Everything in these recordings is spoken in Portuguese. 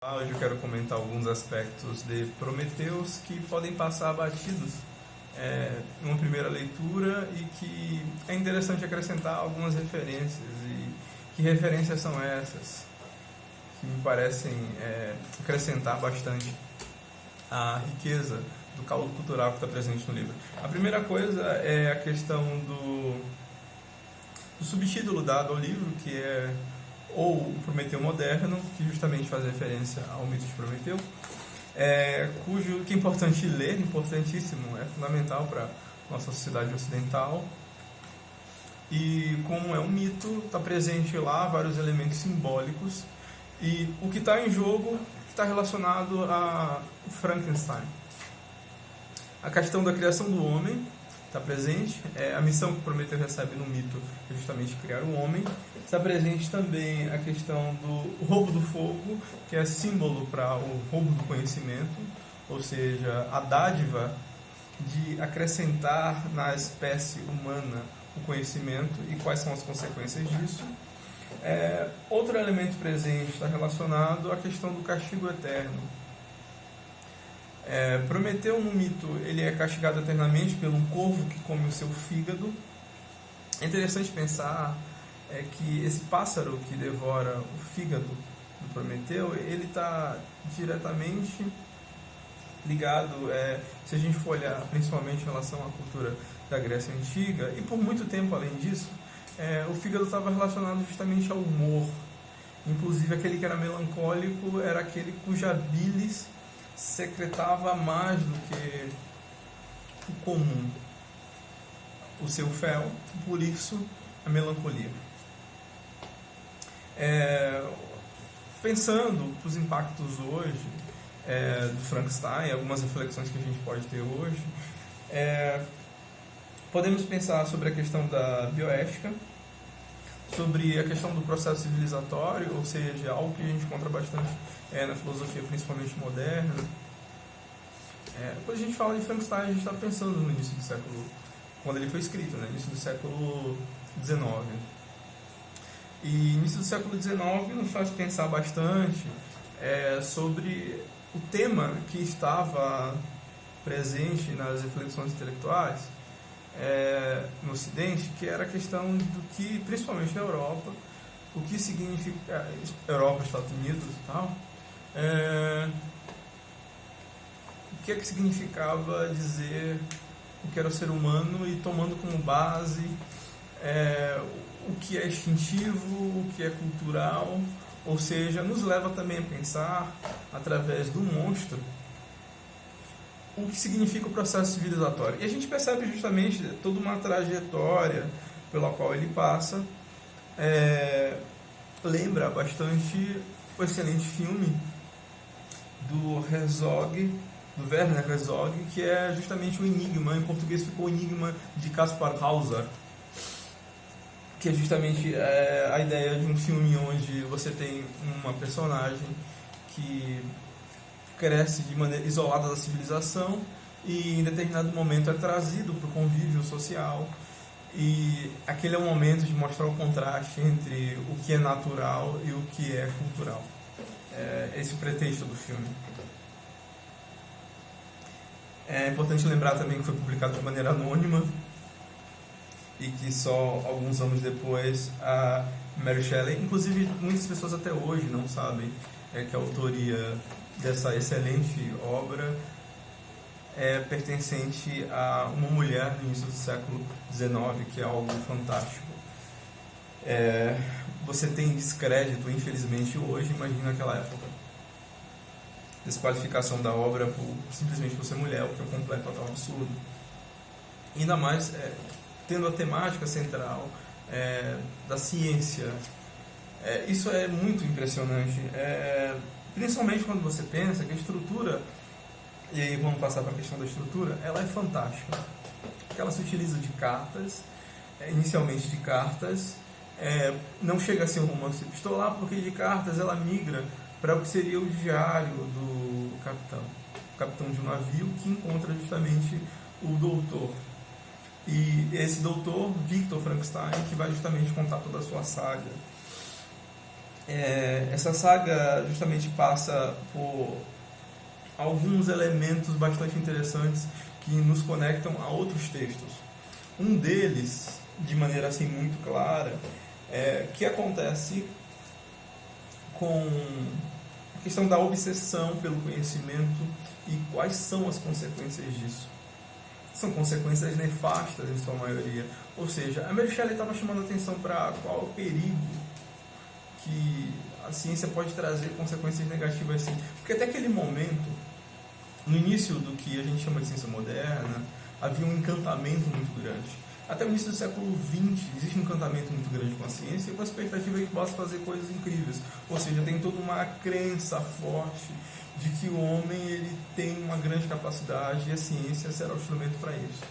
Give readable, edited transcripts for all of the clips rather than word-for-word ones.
Hoje eu quero comentar alguns aspectos de Prometheus que podem passar batidos em uma primeira leitura e que é interessante acrescentar algumas referências. E que referências são essas? Que me parecem acrescentar bastante a riqueza do caldo cultural que está presente no livro. A primeira coisa é a questão do subtítulo dado ao livro, que é ou o Prometeu Moderno, que justamente faz referência ao mito de Prometeu, cujo que é importante ler, importantíssimo, é fundamental para nossa sociedade ocidental. E como é um mito, está presente lá vários elementos simbólicos, e o que está em jogo está relacionado a Frankenstein. A questão da criação do homem está presente, a missão que Prometeu recebe no mito é justamente criar o homem. Está presente também a questão do roubo do fogo, que é símbolo para o roubo do conhecimento, ou seja, a dádiva de acrescentar na espécie humana o conhecimento e quais são as consequências disso. Outro elemento presente está relacionado à questão do castigo eterno. Prometeu no mito ele é castigado eternamente por um corvo que come o seu fígado. É interessante pensar que esse pássaro que devora o fígado do Prometeu, ele está diretamente ligado, se a gente for olhar principalmente em relação à cultura da Grécia Antiga, e por muito tempo além disso, o fígado estava relacionado justamente ao humor. Inclusive aquele que era melancólico era aquele cuja bilis secretava mais do que o comum o seu fel, por isso a melancolia. Pensando os impactos hoje do Frankenstein, algumas reflexões que a gente pode ter hoje, podemos pensar sobre a questão da bioética, sobre a questão do processo civilizatório, ou seja, algo que a gente encontra bastante na filosofia, principalmente moderna. Quando a gente fala de Frankenstein, a gente está pensando no início do século, quando ele foi escrito, início do século XIX. E início do século XIX nos faz pensar bastante sobre o tema que estava presente nas reflexões intelectuais no Ocidente, que era a questão do que, principalmente na Europa, o que significa Europa, Estados Unidos e tal, o que é que significava dizer o que era o ser humano e tomando como base o que é instintivo, o que é cultural, ou seja, nos leva também a pensar, através do monstro, o que significa o processo civilizatório. E a gente percebe justamente toda uma trajetória pela qual ele passa. Lembra bastante o excelente filme do Herzog, do Werner Herzog, que é justamente o Enigma, em português ficou o Enigma de Kaspar Hauser, que é justamente a ideia de um filme onde você tem uma personagem que cresce de maneira isolada da civilização e em determinado momento é trazido para o convívio social, e aquele é o momento de mostrar o contraste entre o que é natural e o que é cultural. Esse é o pretexto do filme. É importante lembrar também que foi publicado de maneira anônima e que só alguns anos depois a Mary Shelley, inclusive muitas pessoas até hoje não sabem que a autoria dessa excelente obra é pertencente a uma mulher no início do século XIX, que é algo fantástico. Você tem descrédito, infelizmente, hoje, imagina naquela época. Desqualificação da obra simplesmente por ser mulher, o que é um completo total absurdo. Ainda mais tendo a temática central da ciência. Isso é muito impressionante, principalmente quando você pensa que a estrutura, e aí vamos passar para a questão da estrutura, ela é fantástica. Porque ela se utiliza de cartas, inicialmente de cartas, não chega a ser um romance epistolar, porque de cartas ela migra para o que seria o diário do capitão de um navio, que encontra justamente o doutor. E esse doutor, Victor Frankenstein, que vai justamente contar toda a sua saga. Essa saga justamente passa por alguns elementos bastante interessantes que nos conectam a outros textos. Um deles, de maneira assim muito clara, que acontece com a questão da obsessão pelo conhecimento e quais são as consequências disso. São consequências nefastas em sua maioria. Ou seja, a Mary Shelley estava chamando a atenção para qual o perigo que a ciência pode trazer consequências negativas assim. Porque até aquele momento, no início do que a gente chama de ciência moderna, havia um encantamento muito grande. Até o início do século XX existe um encantamento muito grande com a ciência e com a expectativa de que possa fazer coisas incríveis. Ou seja, tem toda uma crença forte de que o homem ele tem uma grande capacidade e a ciência será o instrumento para isso.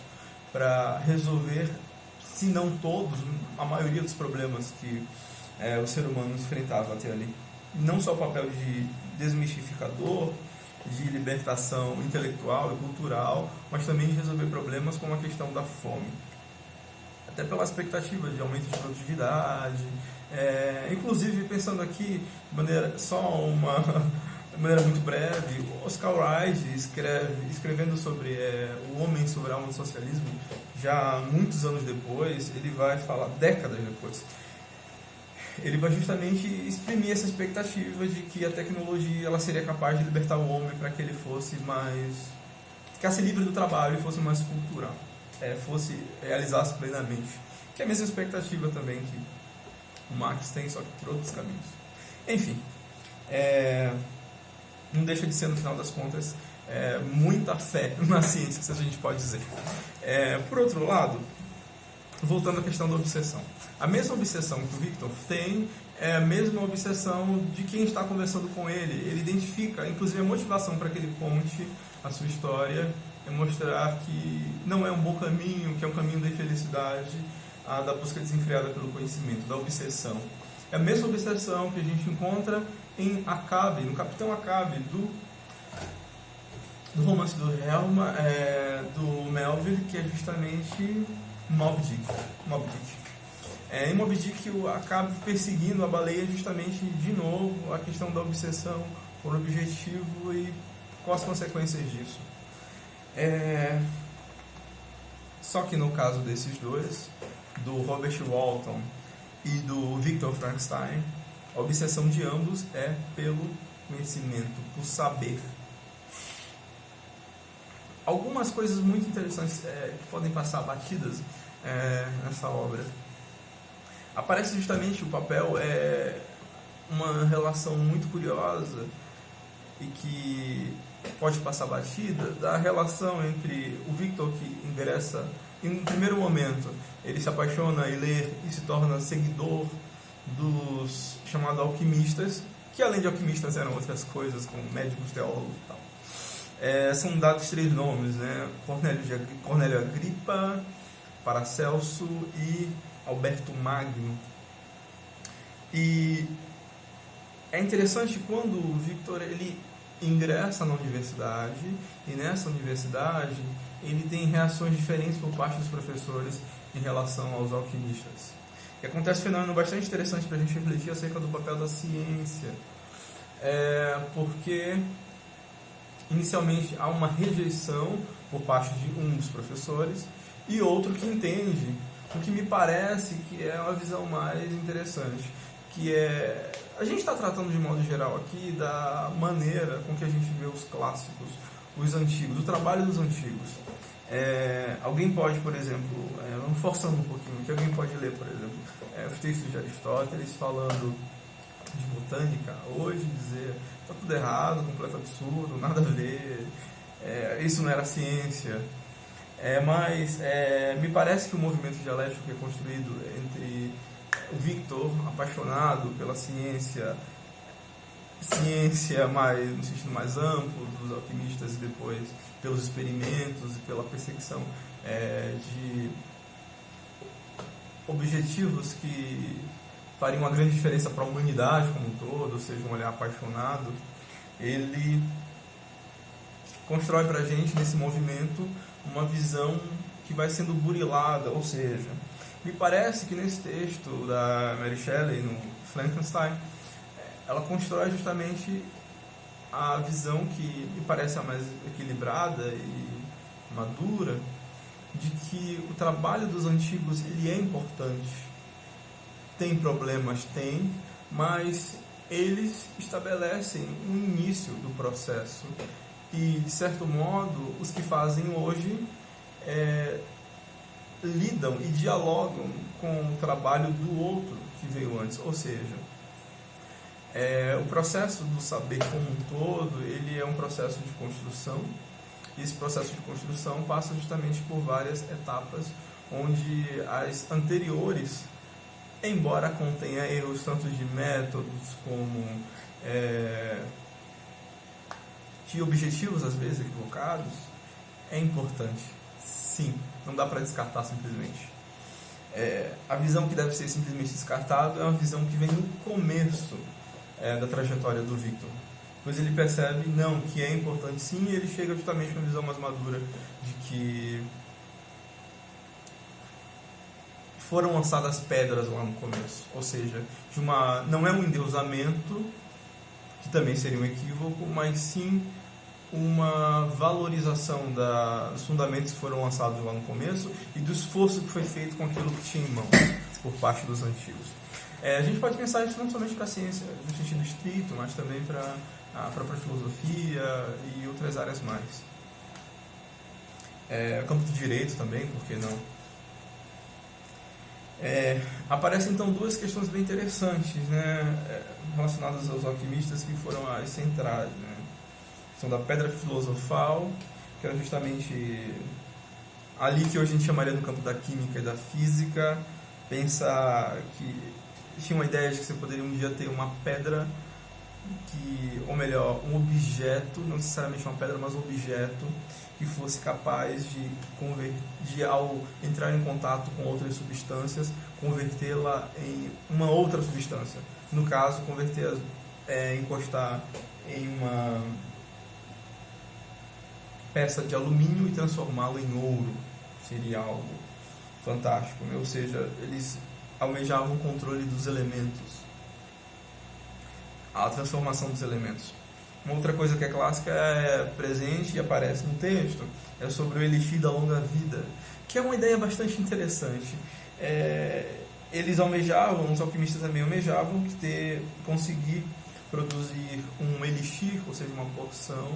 Para resolver, se não todos, a maioria dos problemas que o ser humano enfrentava até ali. Não só o papel de desmistificador, de libertação intelectual e cultural, mas também de resolver problemas como a questão da fome. Até pela expectativa de aumento de produtividade. Inclusive, pensando aqui, de maneira muito breve, Oscar Wilde escrevendo sobre o homem sobre a alma do socialismo, já muitos anos depois, ele vai falar, décadas depois, ele vai justamente exprimir essa expectativa de que a tecnologia ela seria capaz de libertar o homem para que ele fosse mais... ficasse livre do trabalho e fosse mais cultural, fosse realizasse plenamente. Que é a mesma expectativa também que o Marx tem, só que por outros caminhos. Enfim, não deixa de ser, no final das contas, muita fé na ciência, se a gente pode dizer. Por outro lado, voltando à questão da obsessão. A mesma obsessão que o Victor tem é a mesma obsessão de quem está conversando com ele. Ele identifica, inclusive, a motivação para que ele conte a sua história é mostrar que não é um bom caminho, que é um caminho da infelicidade, da busca desenfreada pelo conhecimento, da obsessão. É a mesma obsessão que a gente encontra em Acabe, no Capitão Acabe, do romance do Helma, do Melville, que é justamente Moby Dick. Em Moby Dick, o Acabe perseguindo a baleia justamente, de novo, a questão da obsessão por objetivo e quais as consequências disso. Só que no caso desses dois, do Robert Walton e do Victor Frankenstein, a obsessão de ambos é pelo conhecimento, por saber. Algumas coisas muito interessantes que podem passar batidas nessa obra. Aparece justamente o papel, uma relação muito curiosa e que pode passar batida, da relação entre o Victor, que ingressa, e no primeiro momento ele se apaixona e lê e se torna seguidor dos chamados alquimistas, que além de alquimistas eram outras coisas, como médicos, teólogos e tal. São dados 3 nomes, né? Cornélio Agripa, Paracelso e Alberto Magno. E é interessante quando o Victor ele ingressa na universidade, e nessa universidade ele tem reações diferentes por parte dos professores em relação aos alquimistas. E acontece um fenômeno bastante interessante para a gente refletir acerca do papel da ciência, porque inicialmente há uma rejeição por parte de um dos professores e outro que entende, o que me parece que é uma visão mais interessante, que a gente está tratando de modo geral aqui da maneira com que a gente vê os clássicos, os antigos, o trabalho dos antigos. Alguém pode, por exemplo, forçando um pouquinho, que alguém pode ler, por exemplo, os textos de Aristóteles falando de botânica hoje, dizer está tudo errado, completo absurdo, nada a ver, isso não era ciência. Mas me parece que o movimento dialético que é construído entre o Victor, apaixonado pela ciência mais, no sentido mais amplo dos alquimistas, e depois pelos experimentos e pela perseguição de objetivos que fariam uma grande diferença para a humanidade como um todo, ou seja, um olhar apaixonado, ele constrói para a gente, nesse movimento, uma visão que vai sendo burilada, ou seja, me parece que nesse texto da Mary Shelley, no Frankenstein, ela constrói justamente a visão que me parece a mais equilibrada e madura, de que o trabalho dos antigos ele é importante. Tem problemas? Tem, mas eles estabelecem um início do processo. E, de certo modo, os que fazem hoje lidam e dialogam com o trabalho do outro que veio antes. Ou seja, o processo do saber como um todo, ele é um processo de construção. E esse processo de construção passa justamente por várias etapas, onde as anteriores, embora contenha erros tanto de métodos como de objetivos às vezes equivocados, é importante. Sim, não dá para descartar simplesmente. A visão que deve ser simplesmente descartada é uma visão que vem no começo da trajetória do Victor, pois ele percebe não, que é importante sim, e ele chega justamente com uma visão mais madura de que foram lançadas pedras lá no começo, ou seja, não é um endeusamento, que também seria um equívoco, mas sim uma valorização dos fundamentos que foram lançados lá no começo e do esforço que foi feito com aquilo que tinha em mãos por parte dos antigos. A gente pode pensar isso não somente para a ciência, no sentido estrito, mas também para a própria filosofia e outras áreas mais. O campo do direito também, por que não? Aparecem então duas questões bem interessantes, né, relacionadas aos alquimistas, que foram as centrais, né? São da pedra filosofal, que era justamente ali que hoje a gente chamaria no campo da química e da física. Pensar que tinha uma ideia de que você poderia um dia ter uma pedra ou melhor, um objeto, não necessariamente uma pedra, mas um objeto que fosse capaz de ao entrar em contato com outras substâncias, convertê-la em uma outra substância. No caso, encostar em uma peça de alumínio e transformá-lo em ouro. Seria algo fantástico, né? Ou seja, eles almejavam o controle dos elementos, a transformação dos elementos. Uma outra coisa que é clássica, presente e aparece no texto, é sobre o elixir da longa vida, que é uma ideia bastante interessante. Eles almejavam, os alquimistas também almejavam conseguir produzir um elixir, ou seja, uma porção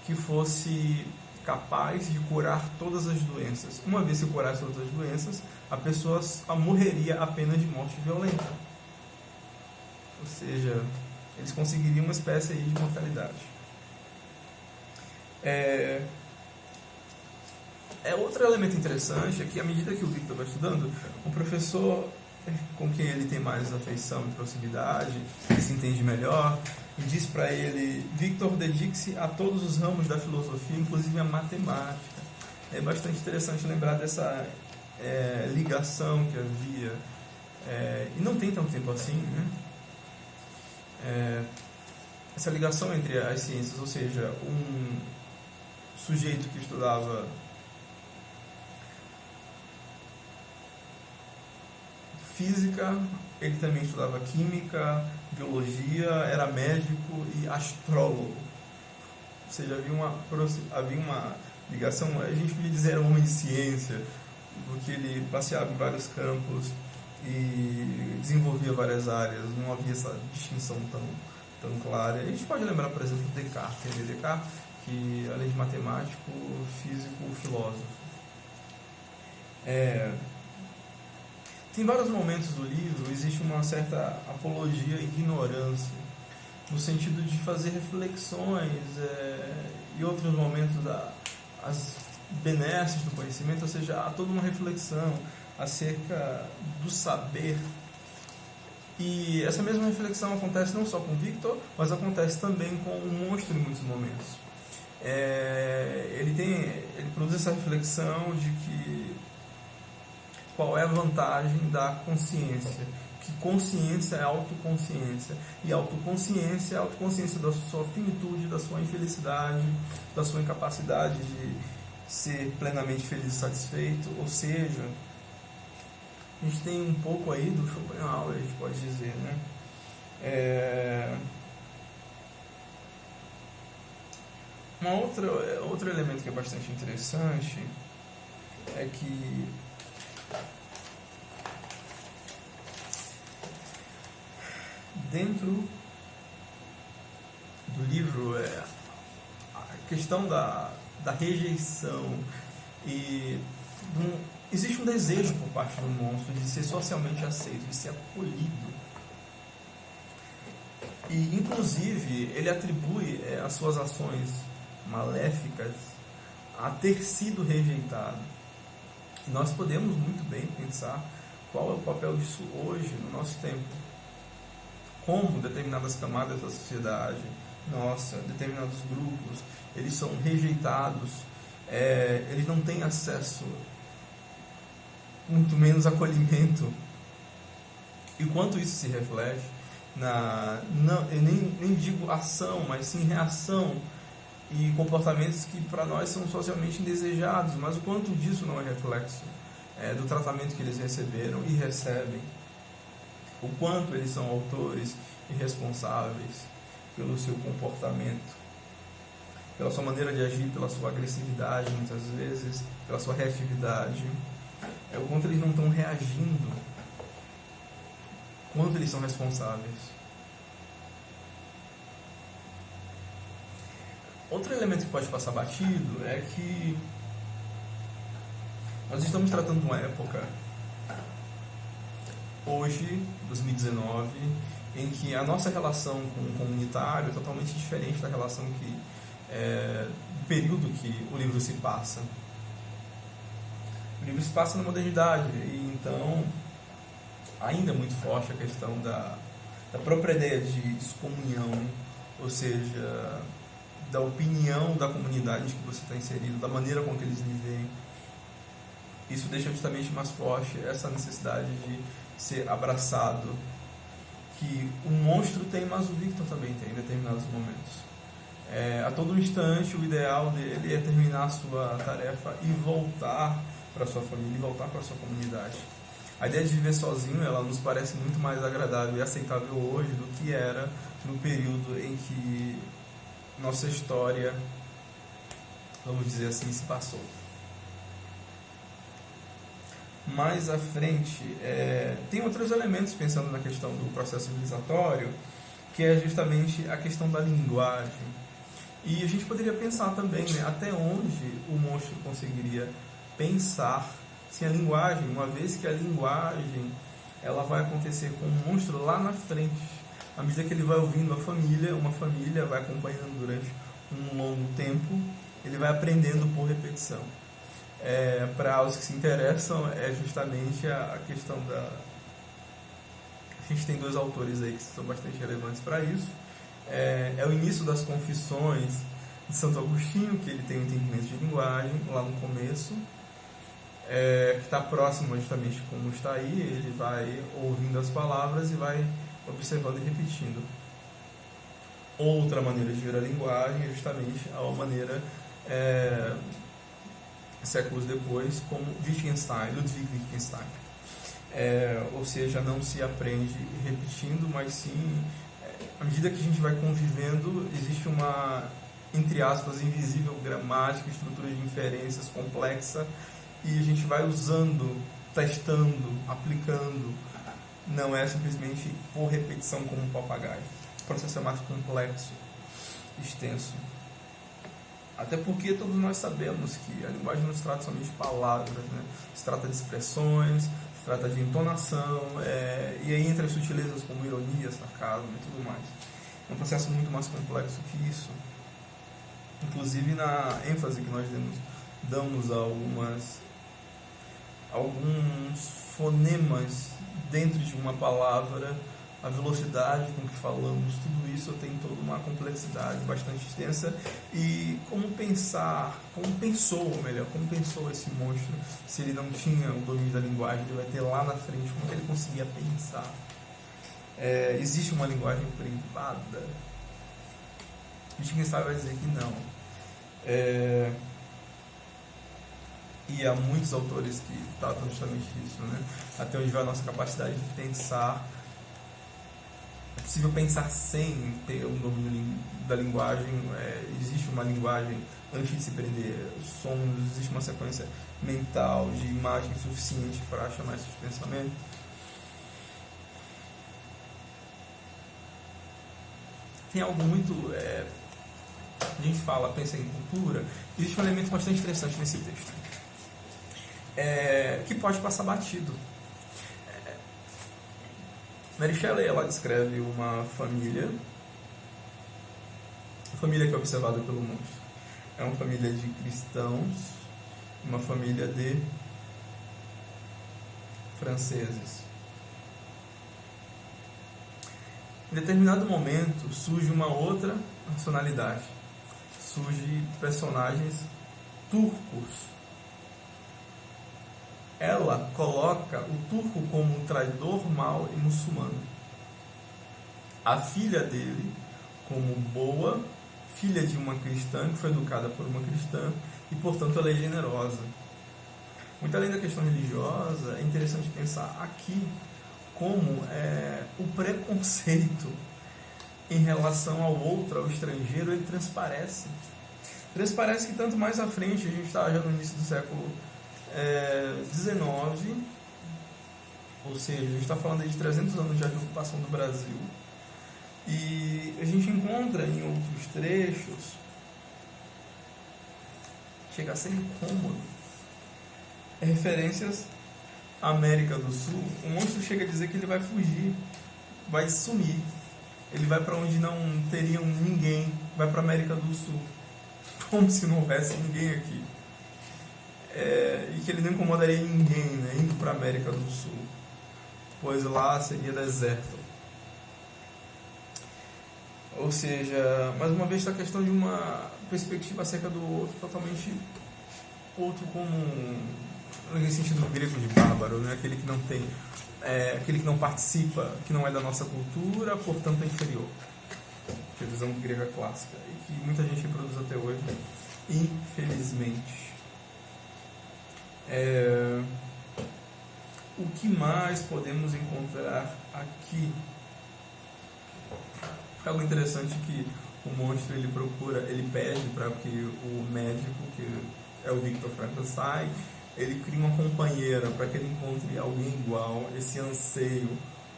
que fosse capaz de curar todas as doenças. Uma vez que curasse todas as doenças, a pessoa morreria apenas de morte violenta. Ou seja, eles conseguiriam uma espécie aí de mortalidade. Outro elemento interessante é que, à medida que o Victor vai estudando, o professor, com quem ele tem mais afeição e proximidade, se entende melhor, e diz para ele: Victor, dedique-se a todos os ramos da filosofia, inclusive a matemática. É bastante interessante lembrar dessa ligação que havia, e não tem tanto tempo assim, né? Essa ligação entre as ciências, ou seja, um sujeito que estudava física, ele também estudava química, biologia, era médico e astrólogo. Ou seja, havia uma ligação, a gente podia dizer, era um homem de ciência, porque ele passeava em vários campos e desenvolvia várias áreas, não havia essa distinção tão clara. A gente pode lembrar, por exemplo, Descartes, que além de matemático, físico, filósofo. Tem vários momentos do livro, existe uma certa apologia à ignorância, no sentido de fazer reflexões, e outros momentos as benesses do conhecimento, ou seja, há toda uma reflexão acerca do saber. E essa mesma reflexão acontece não só com Victor, mas acontece também com o monstro em muitos momentos. Ele produz essa reflexão de que qual é a vantagem da consciência, que consciência é autoconsciência, e autoconsciência é a autoconsciência da sua finitude, da sua infelicidade, da sua incapacidade de ser plenamente feliz e satisfeito. Ou seja, a gente tem um pouco aí do Schopenhauer, a gente pode dizer, né? Outro elemento que é bastante interessante é que dentro do livro a questão da rejeição e existe um desejo por parte do monstro de ser socialmente aceito, de ser acolhido. E, inclusive, ele atribui as suas ações maléficas a ter sido rejeitado. E nós podemos muito bem pensar qual é o papel disso hoje, no nosso tempo. Como determinadas camadas da sociedade, determinados grupos, eles são rejeitados, eles não têm acesso, muito menos acolhimento. E quanto isso se reflete eu nem digo ação, mas sim reação e comportamentos que para nós são socialmente indesejados, mas o quanto disso não é reflexo do tratamento que eles receberam e recebem, o quanto eles são autores e responsáveis pelo seu comportamento, pela sua maneira de agir, pela sua agressividade muitas vezes, pela sua reatividade, o quanto eles não estão reagindo, quanto eles são responsáveis. Outro elemento que pode passar batido é que nós estamos tratando de uma época, hoje, 2019, em que a nossa relação com o comunitário é totalmente diferente da relação do período que o livro se passa. O livro se passa na modernidade, e então ainda é muito forte a questão da própria ideia de excomunhão, ou seja, da opinião da comunidade que você está inserido, da maneira com que eles lhe veem. Isso deixa justamente mais forte essa necessidade de ser abraçado, que o monstro tem, mas o Victor também tem em determinados momentos. A todo instante, o ideal dele é terminar a sua tarefa e voltar para sua família, e voltar para sua comunidade. A ideia de viver sozinho, ela nos parece muito mais agradável e aceitável hoje do que era no período em que nossa história, vamos dizer assim, se passou. Mais à frente, tem outros elementos pensando na questão do processo civilizatório, que é justamente a questão da linguagem. E a gente poderia pensar também, até onde o monstro conseguiria pensar sem a linguagem, uma vez que a linguagem ela vai acontecer com o monstro lá na frente. À medida que ele vai ouvindo uma família vai acompanhando durante um longo tempo, ele vai aprendendo por repetição. Para os que se interessam, é justamente a questão da... A gente tem dois autores aí que são bastante relevantes para isso. É o início das Confissões de Santo Agostinho, que ele tem um entendimento de linguagem lá no começo, que está próximo justamente como está aí, ele vai ouvindo as palavras e vai observando e repetindo. Outra maneira de ver a linguagem é justamente a maneira, séculos depois, como Ludwig Wittgenstein. Ou seja, não se aprende repetindo, mas sim, à medida que a gente vai convivendo, existe uma, entre aspas, invisível gramática, estrutura de inferências complexa, e a gente vai usando, testando, aplicando. Não é simplesmente por repetição como um papagaio. O processo é mais complexo, extenso. Até porque todos nós sabemos que a linguagem não se trata somente de palavras, se trata de expressões, se trata de entonação, e aí entra sutilezas como ironia, sarcasmo e tudo mais. É um processo muito mais complexo que isso. Inclusive na ênfase que nós damos a alguns fonemas dentro de uma palavra, a velocidade com que falamos, tudo isso tem toda uma complexidade bastante extensa. E como pensou esse monstro, se ele não tinha o domínio da linguagem, ele vai ter lá na frente, como ele conseguia pensar? Existe uma linguagem privada? Wittgenstein vai dizer que não. E há muitos autores que tratam justamente disso, até onde vai a nossa capacidade de pensar é possível pensar sem ter um domínio da linguagem, existe uma linguagem antes de se prender sons, existe uma sequência mental de imagem suficiente para chamar esses pensamentos. Tem algo muito... a gente fala, pensa em cultura, existe um elemento bastante interessante nesse texto, que pode passar batido. Mary Shelley, ela descreve uma família que é observada pelo monstro. É uma família de cristãos, uma família de franceses. Em determinado momento surge uma outra nacionalidade. Surge personagens turcos. Ela coloca o turco como um traidor mau e muçulmano. A filha dele como boa, filha de uma cristã, que foi educada por uma cristã, e portanto ela é generosa. Muito além da questão religiosa, é interessante pensar aqui como o preconceito em relação ao outro, ao estrangeiro, ele transparece. Transparece que tanto mais à frente, a gente está já no início do século XIX, ou seja, a gente está falando aí de 300 anos já de ocupação do Brasil, e a gente encontra em outros trechos, chega a ser incômodo, referências à América do Sul. O monstro chega a dizer que ele vai fugir, vai sumir, ele vai para onde não teriam ninguém, vai para a América do Sul, como se não houvesse ninguém aqui. E que ele não incomodaria ninguém, né, indo para a América do Sul, pois lá seria deserto. Ou seja, mais uma vez, está a questão de uma perspectiva acerca do outro, totalmente outro como, no sentido grego de bárbaro, né? Aquele que não tem, aquele que não participa, que não é da nossa cultura, portanto é inferior. Que é a visão grega clássica, e que muita gente reproduz até hoje, infelizmente. O que mais podemos encontrar aqui? Algo interessante que o monstro ele pede para que o médico, que é o Victor Frankenstein, ele crie uma companheira para que ele encontre alguém igual, esse anseio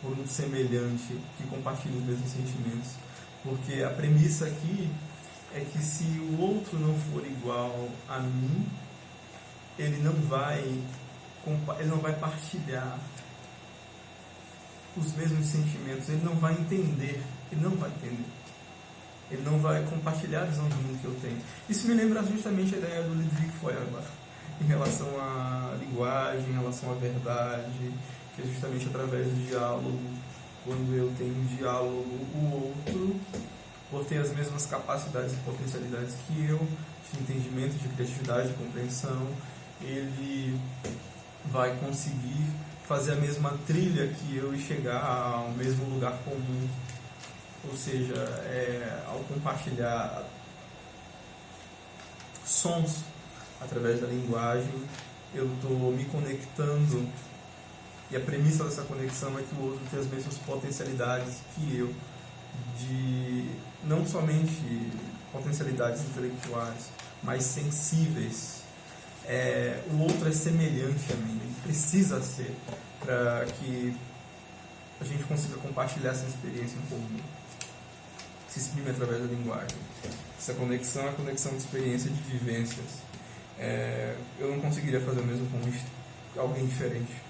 por um semelhante que compartilhe os mesmos sentimentos. Porque a premissa aqui é que se o outro não for igual a mim, ele não vai partilhar os mesmos sentimentos, ele não vai entender, ele não vai compartilhar a visão de mundo que eu tenho. Isso me lembra justamente a ideia do Ludwig Feuerbach em relação à linguagem, em relação à verdade, que é justamente através do diálogo. Quando eu tenho um diálogo, o outro, por ter as mesmas capacidades e potencialidades que eu, de entendimento, de criatividade, de compreensão, ele vai conseguir fazer a mesma trilha que eu e chegar ao mesmo lugar comum. Ou seja, ao compartilhar sons através da linguagem, eu estou me conectando, e a premissa dessa conexão é que o outro tem as mesmas potencialidades que eu, de não somente potencialidades intelectuais, mas sensíveis. O outro é semelhante a mim, ele precisa ser, para que a gente consiga compartilhar essa experiência em comum, que se exprime através da linguagem. Essa conexão é a conexão de experiência, de vivências. Eu não conseguiria fazer o mesmo com alguém diferente.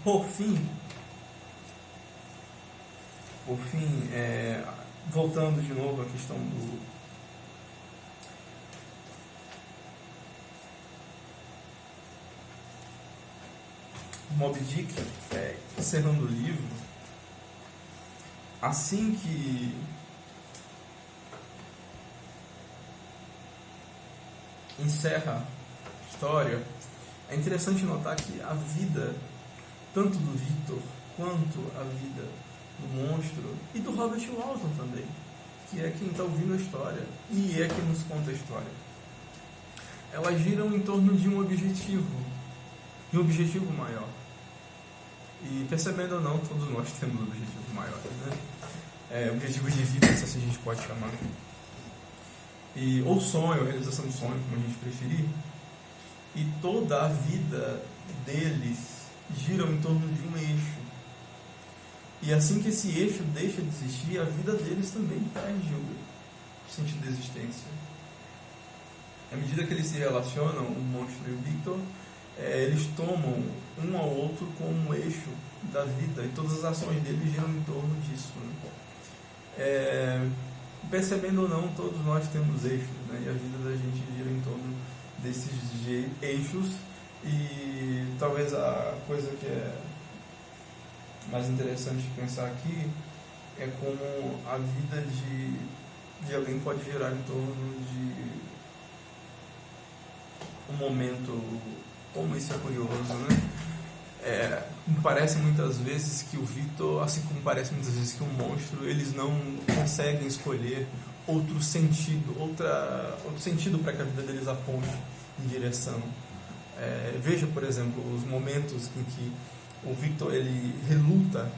Por fim, voltando de novo à questão do Moby Dick, encerrando o livro, assim que encerra a história, é interessante notar que a vida, tanto do Victor quanto a vida do monstro, e do Robert Walton também, que é quem está ouvindo a história e é quem nos conta a história. Elas giram em torno de um objetivo maior. E percebendo ou não, todos nós temos objetivos maiores, né? Objetivos de vida, se assim a gente pode chamar. Ou sonho, realização de sonho, como a gente preferir. E toda a vida deles gira em torno de um eixo. E assim que esse eixo deixa de existir, a vida deles também perde o sentido de existência. À medida que eles se relacionam, o monstro e o Victor, eles tomam um ao outro como um eixo da vida, e todas as ações deles giram em torno disso, né? Percebendo ou não, todos nós temos eixos, né? E a vida da gente gira em torno desses eixos. E talvez a coisa que é mais interessante de pensar aqui é como a vida de alguém pode girar em torno de um momento. Como isso é curioso, né? Me parece muitas vezes que o Victor, assim como parece muitas vezes que o monstro, eles não conseguem escolher outro sentido para que a vida deles aponte em direção. Veja, por exemplo, os momentos em que o Victor ele reluta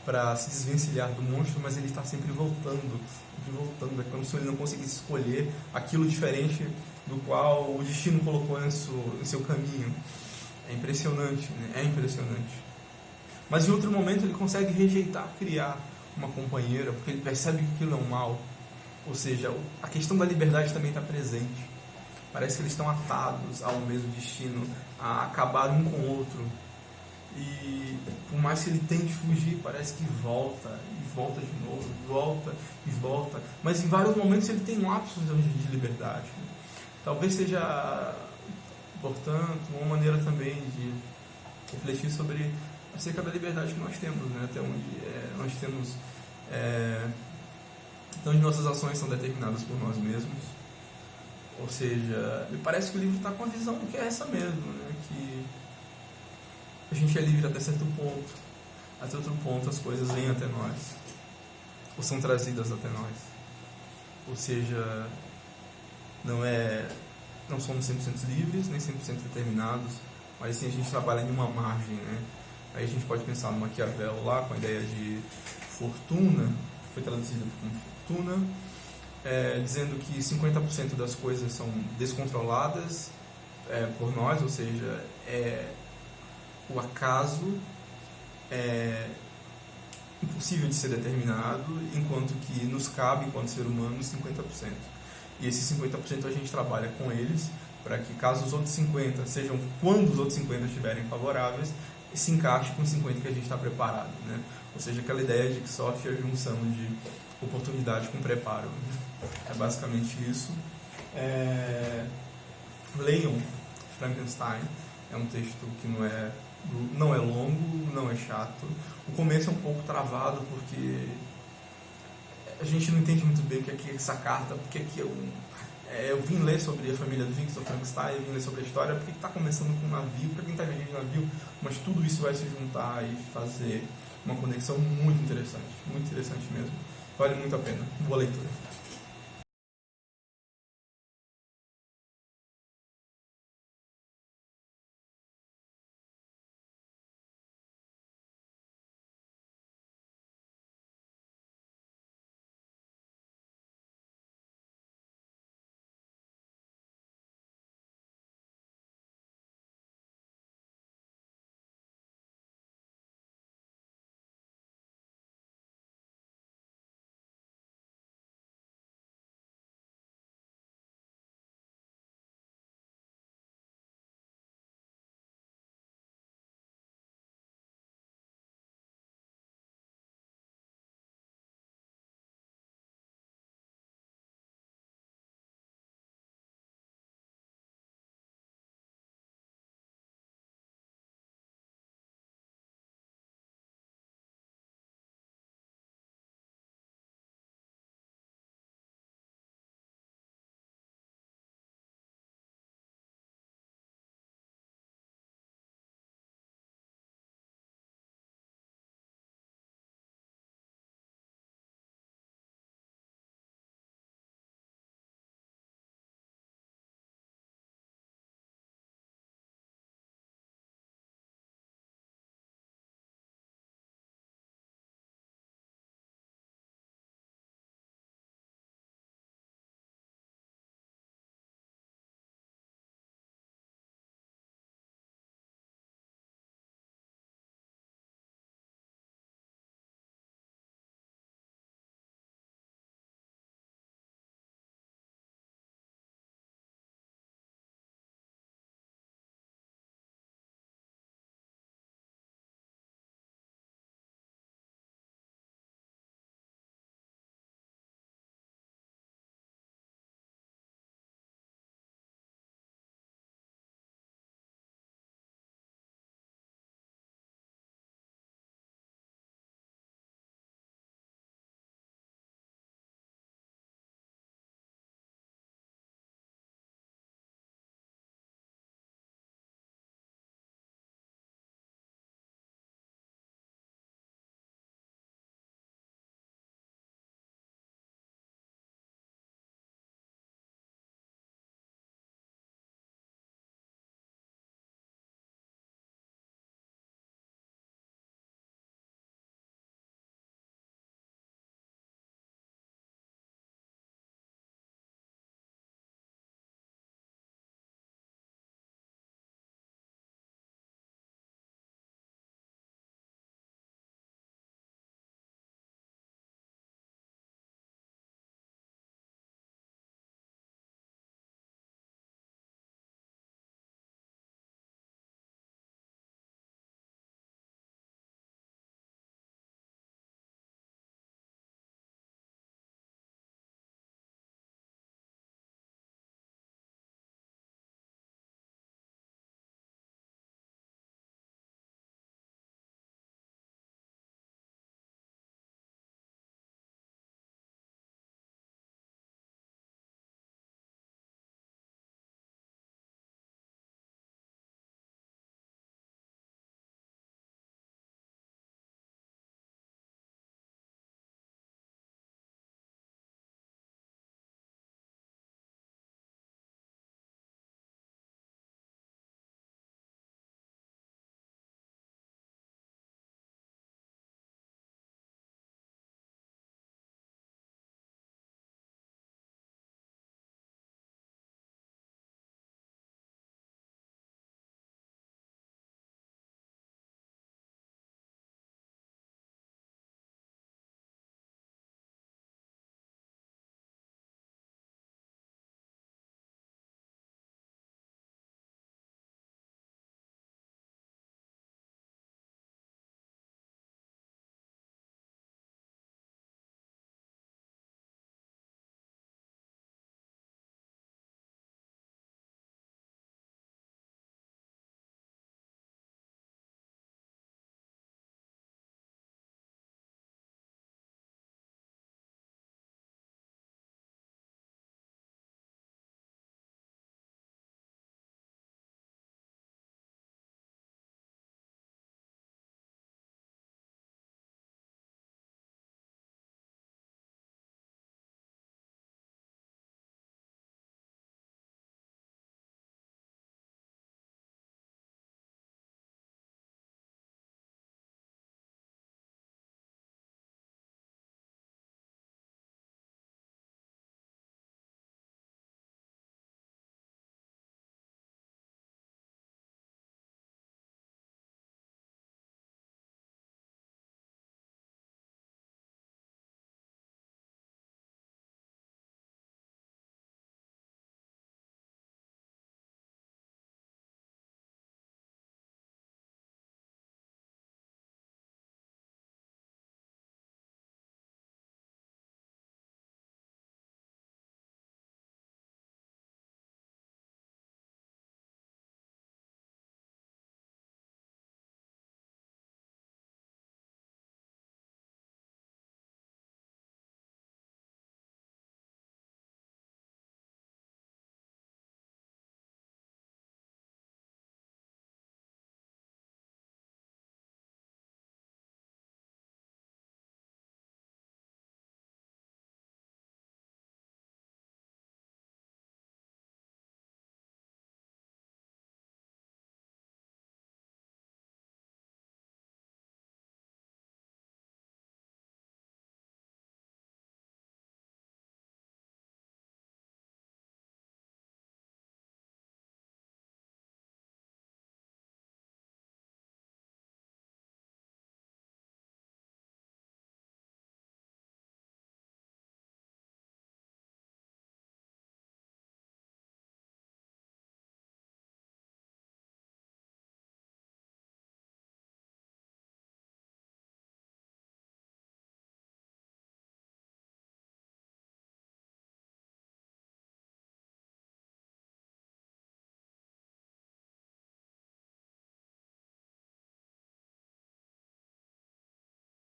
para se desvencilhar do monstro, mas ele está sempre voltando. É como se ele não conseguisse escolher aquilo diferente do qual o destino colocou em seu caminho. É impressionante, né? É impressionante. Mas em outro momento ele consegue rejeitar criar uma companheira, porque ele percebe que aquilo é um mal. Ou seja, a questão da liberdade também está presente. Parece que eles estão atados ao mesmo destino, a acabar um com o outro. E por mais que ele tente fugir, parece que volta, e volta de novo, volta e volta. Mas em vários momentos ele tem lapsos de liberdade. Talvez seja, portanto, uma maneira também de refletir acerca da liberdade que nós temos, né? Até onde nós temos, até onde nossas ações são determinadas por nós mesmos. Ou seja, me parece que o livro está com a visão que é essa mesmo, né? Que a gente é livre até certo ponto. Até outro ponto as coisas vêm até nós, ou são trazidas até nós. Ou seja, não somos 100% livres, nem 100% determinados, mas sim a gente trabalha em uma margem, né? Aí a gente pode pensar no Maquiavel lá, com a ideia de fortuna, foi traduzido como fortuna, dizendo que 50% das coisas são descontroladas por nós, ou seja, o acaso é impossível de ser determinado, enquanto que nos cabe, enquanto ser humano, 50%. E esses 50% a gente trabalha com eles, para que caso os outros 50 sejam, quando os outros 50 estiverem favoráveis, se encaixe com os 50 que a gente está preparado, né? Ou seja, aquela ideia de que sofre a junção de oportunidade com preparo. É basicamente isso. Leiam Frankenstein. É um texto que não é longo, não é chato. O começo é um pouco travado, porque a gente não entende muito bem o que é essa carta, porque aqui eu vim ler sobre a família do Victor Frankenstein, eu vim ler sobre a história, porque está começando com um navio, para quem está vivendo de navio, mas tudo isso vai se juntar e fazer uma conexão muito interessante mesmo. Vale muito a pena. Boa leitura.